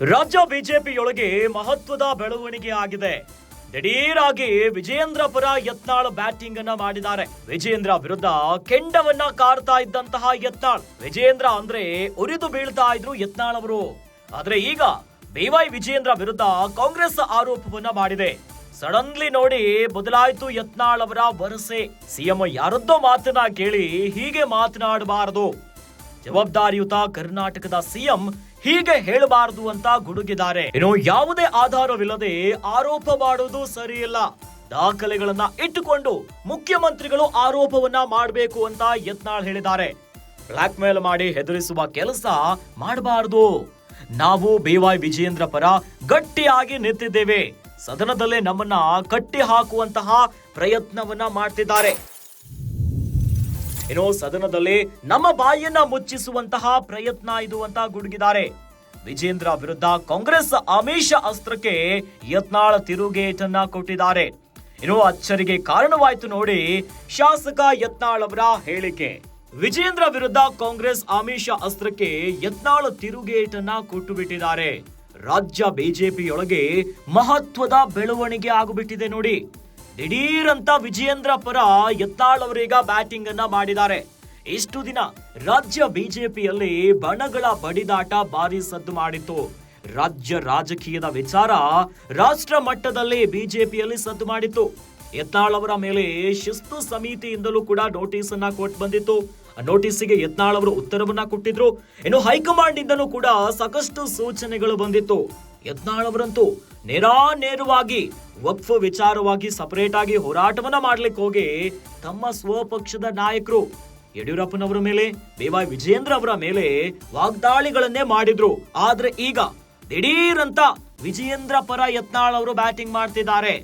ರಾಜ್ಯ ಬಿಜೆಪಿಯೊಳಗೆ ಮಹತ್ವದ ಬೆಳವಣಿಗೆ ಆಗಿದೆ. ದಿಢೀರಾಗಿ ವಿಜಯೇಂದ್ರ ಪರ ಯತ್ನಾಳ್ ಬ್ಯಾಟಿಂಗ್ ಅನ್ನ ಮಾಡಿದ್ದಾರೆ. ವಿಜಯೇಂದ್ರ ವಿರುದ್ಧ ಕೆಂಡವನ್ನ ಕಾರ್ತಾ ಇದ್ದಂತಹ ಯತ್ನಾಳ್, ವಿಜಯೇಂದ್ರ ಅಂದ್ರೆ ಉರಿದು ಬೀಳ್ತಾ ಇದ್ರು ಯತ್ನಾಳ್ ಅವರು. ಆದ್ರೆ ಈಗ ಬಿವೈ ವಿಜಯೇಂದ್ರ ವಿರುದ್ಧ ಕಾಂಗ್ರೆಸ್ ಆರೋಪವನ್ನ ಮಾಡಿದೆ. ಸಡನ್ಲಿ ನೋಡಿ ಬದಲಾಯಿತು ಯತ್ನಾಳ್ ಅವರ ವರಸೆ. ಸಿಎಂ ಯಾರದ್ದೋ ಮಾತನ್ನ ಕೇಳಿ ಹೀಗೆ ಮಾತನಾಡಬಾರದು, ಜವಾಬ್ದಾರಿಯುತ ಕರ್ನಾಟಕದ ಸಿಎಂ ಹೀಗೆ ಹೇಳಬಾರದು ಅಂತ ಗುಡುಗಿದ್ದಾರೆ. ಇನ್ನು ಯಾವುದೇ ಆಧಾರವಿಲ್ಲದೆ ಆರೋಪ ಮಾಡುವುದು ಸರಿಯಿಲ್ಲ, ದಾಖಲೆಗಳನ್ನ ಇಟ್ಟುಕೊಂಡು ಮುಖ್ಯಮಂತ್ರಿಗಳು ಆರೋಪವನ್ನ ಮಾಡಬೇಕು ಅಂತ ಯತ್ನಾಳ್ ಹೇಳಿದ್ದಾರೆ. ಬ್ಲಾಕ್ ಮೇಲ್ ಮಾಡಿ ಹೆದರಿಸುವ ಕೆಲಸ ಮಾಡಬಾರದು. ನಾವು ಬಿವೈ ವಿಜಯೇಂದ್ರ ಪರ ಗಟ್ಟಿಯಾಗಿ ನಿಂತಿದ್ದೇವೆ. ಸದನದಲ್ಲೇ ನಮ್ಮನ್ನ ಕಟ್ಟಿ ಹಾಕುವಂತಹ ಪ್ರಯತ್ನವನ್ನ ಮಾಡ್ತಿದ್ದಾರೆ. ಇನ್ನು ಸದನದಲ್ಲಿ ನಮ್ಮ ಬಾಯಿಯನ್ನ ಮುಚ್ಚಿಸುವಂತಹ ಪ್ರಯತ್ನ ಇದು ಅಂತ ಗುಡುಗಿದ್ದಾರೆ. ವಿಜೇಂದ್ರ ವಿರುದ್ಧ ಕಾಂಗ್ರೆಸ್ ಆಮಿಷ ಅಸ್ತ್ರಕ್ಕೆ ಯತ್ನಾಳ್ ತಿರುಗೇಟನ್ನ ಕೊಟ್ಟಿದ್ದಾರೆ. ಇನ್ನು ಅಚ್ಚರಿಗೆ ಕಾರಣವಾಯ್ತು ನೋಡಿ ಶಾಸಕ ಯತ್ನಾಳ್ ಅವರ ಹೇಳಿಕೆ. ವಿಜೇಂದ್ರ ವಿರುದ್ಧ ಕಾಂಗ್ರೆಸ್ ಆಮಿಷ ಅಸ್ತ್ರಕ್ಕೆ ಯತ್ನಾಳ್ ತಿರುಗೇಟನ್ನ ಕೊಟ್ಟು ಬಿಟ್ಟಿದ್ದಾರೆ. ರಾಜ್ಯ ಬಿಜೆಪಿಯೊಳಗೆ ಮಹತ್ವದ ಬೆಳವಣಿಗೆ ಆಗಿಬಿಟ್ಟಿದೆ ನೋಡಿ. ದಿಢೀರಂತ ವಿಜಯೇಂದ್ರ ಪರ ಯತ್ನಾಳ್ ಅವರೀಗ ಬ್ಯಾಟಿಂಗ್ ಅನ್ನ ಮಾಡಿದ್ದಾರೆ. ಇಷ್ಟು ದಿನ ರಾಜ್ಯ ಬಿಜೆಪಿಯಲ್ಲಿ ಬಣಗಳ ಬಡಿದಾಟ ಭಾರಿ ಸದ್ದು ಮಾಡಿತ್ತು. ರಾಜ್ಯ ರಾಜಕೀಯದ ವಿಚಾರ ರಾಷ್ಟ್ರ ಮಟ್ಟದಲ್ಲಿ ಬಿಜೆಪಿಯಲ್ಲಿ ಸದ್ದು ಮಾಡಿತ್ತು. ಯತ್ನಾಳ್ ಅವರ ಮೇಲೆ ಶಿಸ್ತು ಸಮಿತಿಯಿಂದಲೂ ಕೂಡ ನೋಟಿಸ್ ಅನ್ನ ಕೊಟ್ಟು ಬಂದಿತ್ತು. ನೋಟಿಸ್ಗೆ ಯತ್ನಾಳ್ ಅವರು ಉತ್ತರವನ್ನ ಕೊಟ್ಟಿದ್ರು. ಇನ್ನು ಹೈಕಮಾಂಡ್ ಇಂದನೂ ಕೂಡ ಸಾಕಷ್ಟು ಸೂಚನೆಗಳು ಬಂದಿತ್ತು. ಯತ್ನಾಳ್ ಅವರಂತೂ ನೇರವಾಗಿ ವಕ್ಫ್ ವಿಚಾರವಾಗಿ ಸಪರೇಟ್ ಆಗಿ ಹೋರಾಟವನ್ನ ಮಾಡ್ಲಿಕ್ಕೆ ಹೋಗಿ ತಮ್ಮ ಸ್ವಪಕ್ಷದ ನಾಯಕರು ಯಡಿಯೂರಪ್ಪನವರ ಮೇಲೆ, ಬಿವೈ ವಿಜಯೇಂದ್ರ ಅವರ ಮೇಲೆ ವಾಗ್ದಾಳಿಗಳನ್ನೇ ಮಾಡಿದ್ರು. ಆದ್ರೆ ಈಗ ದಿಢೀರಂತ ವಿಜಯೇಂದ್ರ ಪರ ಯತ್ನಾಳ್ ಅವರು ಬ್ಯಾಟಿಂಗ್ ಮಾಡ್ತಿದ್ದಾರೆ.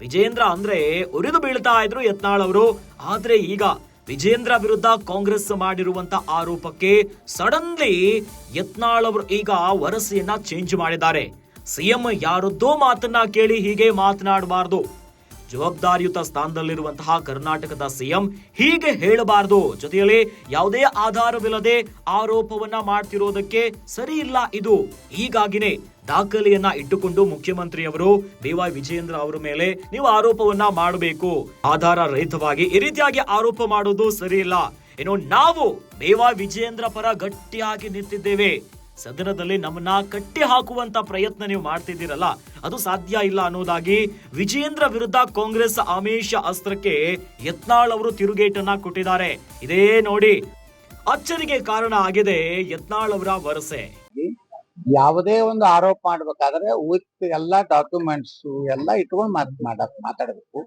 ವಿಜಯೇಂದ್ರ ಅಂದ್ರೆ ಉರಿದು ಬೀಳ್ತಾ ಇದ್ರು ಯತ್ನಾಳ್ ಅವರು. ಆದ್ರೆ ಈಗ ವಿಜೇಂದ್ರ ವಿರುದ್ಧ ಕಾಂಗ್ರೆಸ್ ಮಾಡಿರುವಂತ ಆರೋಪಕ್ಕೆ ಸಡನ್ಲಿ ಯತ್ನಾಳ್ ಅವರು ಈಗ ವರಸೆಯನ್ನ ಚೇಂಜ್ ಮಾಡಿದ್ದಾರೆ. ಸಿಎಂ ಯಾರದ್ದೋ ಮಾತನ್ನ ಕೇಳಿ ಹೀಗೆ ಮಾತನಾಡಬಾರದು, ಜವಾಬ್ದಾರಿಯುತ ಸ್ಥಾನದಲ್ಲಿರುವಂತಹ ಕರ್ನಾಟಕದ ಸಿಎಂ ಹೀಗೆ ಹೇಳಬಾರದು. ಜೊತೆಯಲ್ಲಿ ಯಾವುದೇ ಆಧಾರವಿಲ್ಲದೆ ಆರೋಪವನ್ನ ಮಾಡ್ತಿರೋದಕ್ಕೆ ಸರಿ ಇಲ್ಲ ಇದು. ಹೀಗಾಗಿನೇ ದಾಖಲೆಯನ್ನ ಇಟ್ಟುಕೊಂಡು ಮುಖ್ಯಮಂತ್ರಿಯವರು ಬಿವೈ ವಿಜಯೇಂದ್ರ ಅವರ ಮೇಲೆ ನೀವು ಆರೋಪವನ್ನ ಮಾಡಬೇಕು, ಆಧಾರ ರಹಿತವಾಗಿ ಈ ರೀತಿಯಾಗಿ ಆರೋಪ ಮಾಡೋದು ಸರಿ ಇಲ್ಲ. ಇನ್ನು ನಾವು ಬಿವೈ ವಿಜಯೇಂದ್ರ ಪರ ಗಟ್ಟಿಯಾಗಿ ನಿಂತಿದ್ದೇವೆ. ಸದನದಲ್ಲಿ ನಮ್ಮನ್ನ ಕಟ್ಟಿ ಹಾಕುವಂತ ಪ್ರಯತ್ನ ನೀವು ಮಾಡ್ತಿದ್ದೀರಲ್ಲ, ಅದು ಸಾಧ್ಯ ಇಲ್ಲ ಅನ್ನೋದಾಗಿ ವಿಜಯೇಂದ್ರ ವಿರುದ್ಧ ಕಾಂಗ್ರೆಸ್ ಆಮಿಷ ಅಸ್ತ್ರಕ್ಕೆ ಯತ್ನಾಳ್ ಅವರು ತಿರುಗೇಟನ್ನ ಕೊಟ್ಟಿದ್ದಾರೆ. ಇದೇ ನೋಡಿ ಅಚ್ಚರಿಗೆ ಕಾರಣ ಆಗಿದೆ ಯತ್ನಾಳ್ ಅವರ ವರಸೆ. ಯಾವುದೇ ಒಂದು ಆರೋಪ ಮಾಡ್ಬೇಕಾದ್ರೆ ವಿತ್ ಎಲ್ಲಾ ಡಾಕ್ಯುಮೆಂಟ್ಸ್ ಎಲ್ಲ ಇಟ್ಕೊಂಡು ಮಾತಾಡಬೇಕು.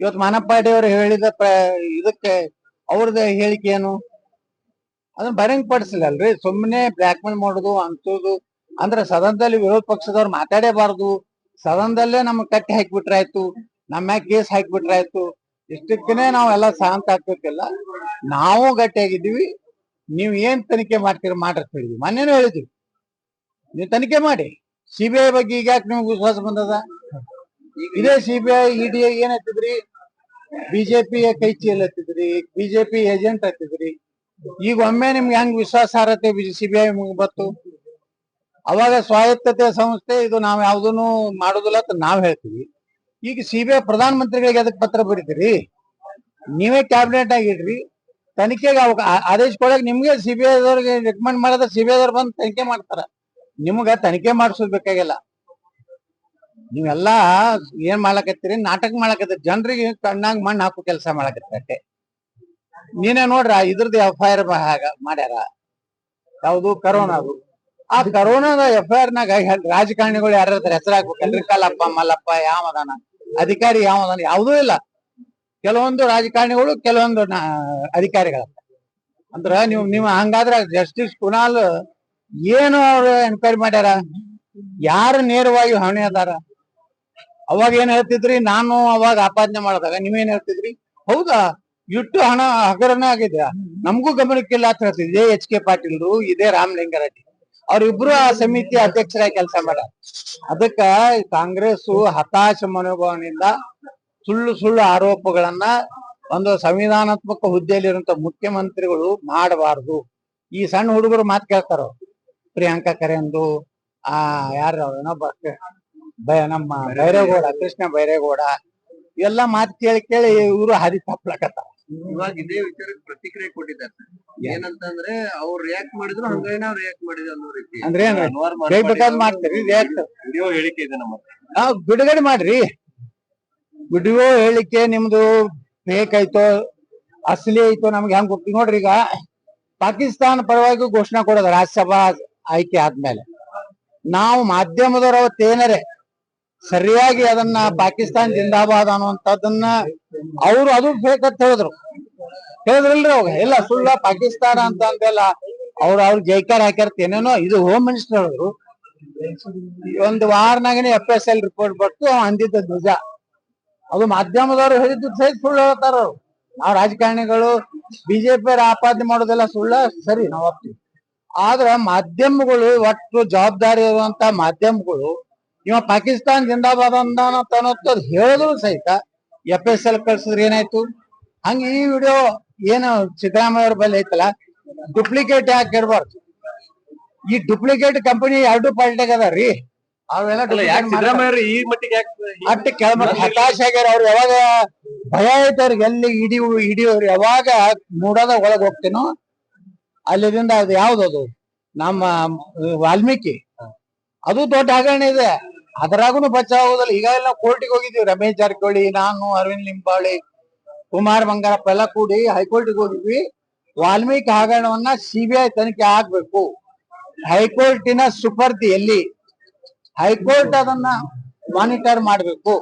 ಇವತ್ತು ಮಾನಪ್ಪಾಡಿ ಅವರು ಹೇಳಿದ ಇದಕ್ಕೆ ಅವ್ರದ್ದು ಹೇಳಿಕೆ ಏನು ಅದನ್ನ ಬರಂಗ್ ಪಡಿಸಲಲ್ರಿ. ಸುಮ್ಮನೆ ಬ್ಲಾಕ್ ಮೇಲ್ ಮಾಡುದು ಅಂತುದು ಅಂದ್ರೆ ಸದನದಲ್ಲಿ ವಿರೋಧ ಪಕ್ಷದವ್ರು ಮಾತಾಡೇಬಾರ್ದು. ಸದನದಲ್ಲೇ ನಮ್ಗೆ ಕಟ್ಟಿ ಹಾಕಿಬಿಟ್ರಾಯ್ತು, ನಮ್ಮ ಕೇಸ್ ಹಾಕಿಬಿಟ್ರಾಯ್ತು. ಇಷ್ಟಕ್ಕೇನೆ ನಾವೆಲ್ಲ ಶಾಂತ ಆಗ್ಬೇಕಿಲ್ಲ. ನಾವು ಗಟ್ಟಿಯಾಗಿದ್ದೀವಿ. ನೀವ್ ಏನ್ ತನಿಖೆ ಮಾಡ್ತೀರಿ ಮಾಡ್ರಿ ಹೇಳಿದ್ವಿ. ಮೊನ್ನೆನೂ ಹೇಳಿದ್ವಿ ನೀವು ತನಿಖೆ ಮಾಡಿ. ಸಿಬಿಐ ಬಗ್ಗೆ ಈಗ ಯಾಕೆ ನಿಮ್ಗೆ ವಿಶ್ವಾಸ ಬಂದದ? ಇದೇ ಸಿಬಿಐ ಇಡಿ ಏನ್ ಹತ್ತಿದ್ರಿ, ಬಿಜೆಪಿ ಕೈ ಚೀಲ್ ಹತ್ತಿದ್ರಿ, ಬಿಜೆಪಿ ಏಜೆಂಟ್ ಹತ್ತಿದ್ರಿ. ಈಗ ಒಮ್ಮೆ ನಿಮ್ಗೆ ಹೆಂಗ್ ವಿಶ್ವಾಸಾರ್ಹತೆ ಸಿಬಿಐ ಬತ್ತು? ಅವಾಗ ಸ್ವಾಯತ್ತತೆ ಸಂಸ್ಥೆ ಇದು ನಾವ್ ಯಾವ್ದನ್ನು ಮಾಡುದಿಲ್ಲ ಅಂತ ನಾವ್ ಹೇಳ್ತೀವಿ. ಈಗ ಸಿಬಿಐ ಪ್ರಧಾನ ಮಂತ್ರಿಗಳಿಗೆ ಅದಕ್ಕೆ ಪತ್ರ ಬರೀತೀರಿ? ನೀವೇ ಕ್ಯಾಬಿನೆಟ್ ಆಗಿಡ್ರಿ, ತನಿಖೆಗೆ ಆದೇಶ ಕೊಡಕ್ ನಿಮ್ಗೆ ಸಿಬಿಐ ದವ್ರಿಗೆ ರೆಕಮೆಂಡ್ ಮಾಡಿದ್ರೆ ಸಿಬಿಐ ದವ್ರು ಬಂದು ತನಿಖೆ ಮಾಡ್ತಾರ. ನಿಮ್ಗ ತನಿಖೆ ಮಾಡಿಸೋದ್ ಬೇಕಾಗಿಲ್ಲ. ನೀವೆಲ್ಲಾ ಏನ್ ಮಾಡ್ಲಕತ್ತೀರಿ? ನಾಟಕ ಮಾಡ್ಲಕತ್ತೀರಿ, ಜನರಿಗೆ ಕಣ್ಣಾಗ ಮಣ್ಣು ಹಾಕೋ ಕೆಲಸ ಮಾಡ್ಲಕತ್ತೆ. ನೀನೇ ನೋಡ್ರ ಇದ್ರದ್ದು FIR ಮಾಡ್ಯಾರ, ಯಾವ್ದು ಕರೋನಾದು. ಆ ಕರೋನಾದ FIR ನಾಗ ರಾಜಕಾರಣಿಗಳು ಯಾರ ಹೆಸರು ಹಾಕ್ಬೇಕಲ್ರಿ? ಕಲ್ಲಪ್ಪ, ಮಲ್ಲಪ್ಪ, ಯಾವದಾನ ಅಧಿಕಾರಿ, ಯಾವದಾನ ಯಾವುದೂ ಇಲ್ಲ. ಕೆಲವೊಂದು ರಾಜಕಾರಣಿಗಳು, ಕೆಲವೊಂದು ಅಧಿಕಾರಿಗಳ ಅಂದ್ರ ನೀವು ಹಂಗಾದ್ರ ಜಸ್ಟಿಸ್ ಕುನಾಲ್ ಏನು ಅವ್ರು ಎನ್ಕ್ವೈರಿ ಮಾಡ್ಯಾರ? ಯಾರು ನೇರವಾಗಿ ಹೊಣೆ ಅದಾರ? ಅವಾಗ ಏನ್ ಹೇಳ್ತಿದ್ರಿ? ನಾನು ಅವಾಗ ಆಪಾದನೆ ಮಾಡಿದಾಗ ನೀವೇನ್ ಹೇಳ್ತಿದ್ರಿ? ಹೌದಾ, ಇಟ್ಟು ಹಣ ಹಗರಣ ಆಗಿದೆ, ನಮಗೂ ಗಮನಕ್ಕಿಲ್ಲ ಅಂತ ಹೇಳ್ತಿದ್ರಿ. ಇದೇ HK ಪಾಟೀಲ್ರು, ಇದೇ ರಾಮಲಿಂಗಾರೆಡ್ಡಿ ಅವ್ರಿಬ್ರು ಆ ಸಮಿತಿ ಅಧ್ಯಕ್ಷರಾಗಿ ಕೆಲಸ ಮಾಡ್ಯಾರ. ಅದಕ್ಕ ಕಾಂಗ್ರೆಸ್ ಹತಾಶ ಮನೋಭಾವನೆಯಿಂದ ಸುಳ್ಳು ಆರೋಪಗಳನ್ನ ಒಂದು ಸಂವಿಧಾನಾತ್ಮಕ ಹುದ್ದೆಯಲ್ಲಿರುವಂತ ಮುಖ್ಯಮಂತ್ರಿಗಳು ಮಾಡಬಾರದು. ಈ ಸಣ್ಣ ಹುಡುಗರು ಮಾತು ಕೇಳ್ತಾರ, ಪ್ರಿಯಾಂಕಾ ಖರೇಂದು ಆ ಯಾರು ಇನ್ನೊಬ್ಬ ನಮ್ಮ ಬೈರೇಗೌಡ, ಕೃಷ್ಣ ಬೈರೇಗೌಡ ಎಲ್ಲ ಮಾತು ಕೇಳಿ ಕೇಳಿ ಇವರು ಹರಿ ತಪ್ಪಲಕತ್ತಾರ. ಇವಾಗ ಇದೇ ವಿಚಾರಕ್ಕೆ ಪ್ರತಿಕ್ರಿಯೆ ಕೊಟ್ಟಿದ್ದಾರೆ ಸರ್. ಏನಂತಂದ್ರೆ ಅವ್ರು ರಿಯಾಕ್ಟ್ ಮಾಡಿದ್ರು ಹಂಗಾಗಿ ನಾವು ರಿಯಾಕ್ಟ್ ಮಾಡಿದ್ವಿ ಅನ್ನೋ ರೀತಿ. ಅಂದ್ರೆ ಬೇಕಾದ್ ಮಾಡ್ತೀರಿ ರಿಯಾಕ್ಟ್ ವಿಡಿಯೋ ಹೇಳಿಕೆ ಇದೆ ನಮ್ಮ ಬಿಡುಗಡೆ ಮಾಡ್ರಿ. ವಿಡಿಯೋ ಹೇಳಿಕೆ ನಿಮ್ದು ಫೇಕ್ ಐತೋ ಅಸಲಿ ಐತೋ ನಮ್ಗೆ ಹೆಂಗ್ ಗೊತ್ತಿ ನೋಡ್ರಿ. ಈಗ ಪಾಕಿಸ್ತಾನ ಪರವಾಗಿ ಘೋಷಣೆ ಕೊಡೋದು ರಾಜ್ಯಸಭಾ ಆಯ್ಕೆ ಆದ್ಮೇಲೆ ನಾವು ಮಾಧ್ಯಮದವ್ರ ಅವತ್ತೇನರೆ ಸರಿಯಾಗಿ ಅದನ್ನ ಪಾಕಿಸ್ತಾನ ಜಿಂದಾಬಾದ್ ಅನ್ನುವಂಥದ್ದನ್ನ ಅವ್ರು ಅದು ಫೇಕ್ ಅಂತ ಹೇಳಿದ್ರಲ್ರಿ ಅವಾಗ ಎಲ್ಲ ಸುಳ್ಳ ಪಾಕಿಸ್ತಾನ ಅಂತ ಅಂತೆಲ್ಲ ಅವ್ರ ಜೈಕಾರ ಹಾಕಿರ್ತೇನೇನೋ. ಇದು ಹೋಮ್ ಮಿನಿಸ್ಟರ್ ಹೇಳಿದ್ರು. ಒಂದು ವಾರನಾಗನೇ FSL ರಿಪೋರ್ಟ್ ಬರ್ತು ಅಂದಿದ್ದ ನಿಜ. ಅದು ಮಾಧ್ಯಮದವರು ಹೇಳಿದ್ದು ಸಹಿತ ಸುಳ್ಳು ಹೇಳ್ತಾರ. ನಾವು ರಾಜಕಾರಣಿಗಳು ಬಿಜೆಪಿ ಆಪಾದನೆ ಮಾಡೋದೆಲ್ಲ ಸುಳ್ಳ ಸರಿ ನಾವು ಒಪ್ತೀವಿ. ಆದ್ರ ಮಾಧ್ಯಮಗಳು ಒಟ್ಟು ಜವಾಬ್ದಾರಿ ಇರುವಂತ ಮಾಧ್ಯಮಗಳು ಇವ ಪಾಕಿಸ್ತಾನ ಜಿಂದಾಬಾದ್ ಅನ್ನೋದು ಹೇಳಿದ್ರು ಸಹಿತ FSL ಕಳ್ಸಿದ್ರೆ ಏನಾಯ್ತು. ಹಂಗ ಈ ವಿಡಿಯೋ ಏನು ಸಿದ್ದರಾಮಯ್ಯ ಅವ್ರ ಬಳಿ ಐತಲ್ಲ ಡುಪ್ಲಿಕೇಟ್ ಯಾಕೆ ಇರ್ಬಾರ್ದು. ಈ ಡುಪ್ಲಿಕೇಟ್ ಕಂಪನಿ ಎರಡು ಪಾರ್ಟಿಯಾಗ ಅದಾರ್ರಿ. ಅವೆಲ್ಲ ಈ ಮಟ್ಟಿಗೆ ಅಟ್ಟ ಕೆಳಮಟ್ಟ ಹತಾಶ ಆಗ್ಯಾರ. ಅವ್ರು ಯಾವಾಗ ಭಯ ಐತೆ ಅವ್ರಿಗೆ ಎಲ್ಲಿ ಹಿಡಿಯೋರು ಯಾವಾಗ ಮೂಡೋದ ಒಳಗ್ ಹೋಗ್ತೇನೋ ಅಲ್ಲಿದಿಂದ ಅದು ಯಾವ್ದದು ನಮ್ಮ ವಾಲ್ಮೀಕಿ ಅದು ದೊಡ್ಡ ಹಗರಣ ಇದೆ. ಅದರಾಗೂ ಬಚಾವುದಿಲ್ಲ. ಈಗ ಎಲ್ಲ ಕೋರ್ಟಿಗೆ ಹೋಗಿದ್ದೀವಿ. ರಮೇಶ್ ಜಾರಕಿಹೊಳಿ, ನಾನು, ಅರವಿಂದ್ ಲಿಂಬಾವಳಿ, ಕುಮಾರ್ ಬಂಗಾರಪ್ಪ ಎಲ್ಲ ಕೂಡಿ ಹೈಕೋರ್ಟಿಗೆ ಹೋಗಿದ್ವಿ. ವಾಲ್ಮೀಕಿ ಹಗರಣವನ್ನ CBI ತನಿಖೆ ಆಗ್ಬೇಕು. ಹೈಕೋರ್ಟಿನ ಸುಪರ್ದಿ ಎಲ್ಲಿ ಹೈಕೋರ್ಟ್ ಅದನ್ನ ಮಾನಿಟರ್ ಮಾಡ್ಬೇಕು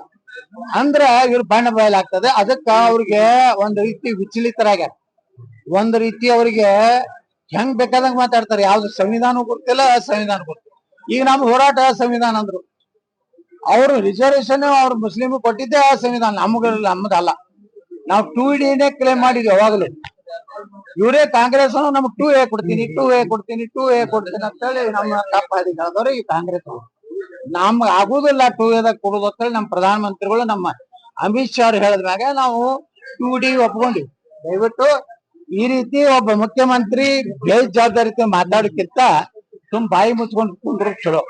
ಅಂದ್ರ ಇವ್ರು ಬಣ್ಣ ಬಯಲಾಗ್ತದೆ. ಅದಕ್ಕ ಅವ್ರಿಗೆ ಒಂದ್ ರೀತಿ ವಿಚಲಿತರಾಗ್ಯಾರ. ಒಂದ್ ರೀತಿ ಅವ್ರಿಗೆ ಹೆಂಗ್ ಬೇಕಾದಂಗ ಮಾತಾಡ್ತಾರೆ. ಯಾವ್ದು ಸಂವಿಧಾನ ಗೊತ್ತಿಲ್ಲ, ಸಂವಿಧಾನ ಗೊತ್ತಿಲ್ಲ. ಈಗ ನಮ್ ಹೋರಾಟ ಸಂವಿಧಾನ ಅಂದ್ರು. ಅವರು ರಿಸರ್ವೇಶನ್ ಅವ್ರು ಮುಸ್ಲಿಮ್ ಕೊಟ್ಟಿದ್ದೆ ಆ ಸಂವಿಧಾನ, ನಮ್ಮದಲ್ಲ. ನಾವು 2A ಕ್ಲೇಮ್ ಮಾಡಿದ್ವಿ ಯಾವಾಗಲೂ. ಇವರೇ ಕಾಂಗ್ರೆಸ್ ನಮ್ಗೆ 2A ಕೊಡ್ತೀನಿ ಅಂತ ಹೇಳಿ ನಮ್ಮ ತಪ್ಪ ಹಾದಿಗಳದವ್ರೆ ಈ ಕಾಂಗ್ರೆಸ್. ನಮ್ಗೆ ಆಗುದಿಲ್ಲ 2A ಕೊಡುದು ಅಂತ ಹೇಳಿ ನಮ್ಮ ಪ್ರಧಾನ ಮಂತ್ರಿಗಳು ನಮ್ಮ ಅಮಿತ್ ಶಾ ಅವ್ರು ಹೇಳಿದ್ಮ್ಯಾಗ ನಾವು 2D ಒಪ್ಕೊಂಡ್ವಿ. ದಯವಿಟ್ಟು ಈ ರೀತಿ ಒಬ್ಬ ಮುಖ್ಯಮಂತ್ರಿ ಬೇಜವಾಬ್ದಾರಿ ಮಾತಾಡೋಕ್ಕಿಂತ ಬಾಯಿ ಮುಚ್ಕೊಂಡು ಕುಂಡ್ರು ಚಲೋ.